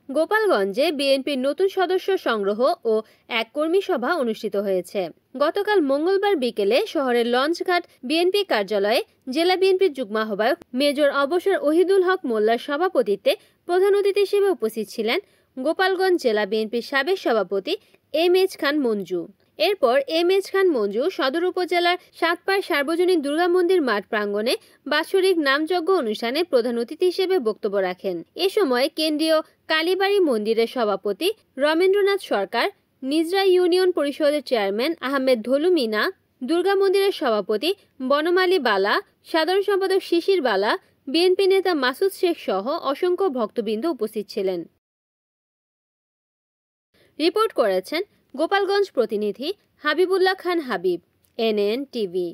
গোপালগঞ্জে বিএনপির নতুন সদস্য সংগ্রহ ও এক কর্মী সভা অনুষ্ঠিত হয়েছে। গতকাল মঙ্গলবার বিকেলে শহরের লঞ্চঘাট বিএনপি কার্যালয়ে জেলা বিএনপির যুগ্ম আহ্বায়ক মেজর অবসর ওহিদুল হক মোল্লার সভাপতিত্বে প্রধান অতিথি হিসেবে উপস্থিত ছিলেন গোপালগঞ্জ জেলা বিএনপির সাবেক সভাপতি এম.এইচ. খান মঞ্জু। এরপর এম.এইচ. খান মঞ্জু সদর উপজেলার সাতপাড় সার্বজনীন দুর্গা মন্দির মাঠ প্রাঙ্গণে বাৎসরিক নামযজ্ঞ অনুষ্ঠানে প্রধান অতিথি হিসেবে বক্তব্য রাখেন। এ সময় কেন্দ্রীয় কালীবাড়ি মন্দিরের সভাপতি রমেন্দ্রনাথ সরকার, নিজরা ইউনিয়ন পরিষদের চেয়ারম্যান আহমেদ ধলু মিনা, দুর্গা মন্দিরের সভাপতি বনমালী বালা, সাধারণ সম্পাদক শিশির বালা, বিএনপি নেতা মাসুদ শেখ সহ অসংখ্য ভক্তবৃন্দ উপস্থিত ছিলেন। রিপোর্ট করেছেন গোপালগঞ্জ প্রতিনিধি হাবিবুল্লাহ খান হাবিব, এনএন টিভি।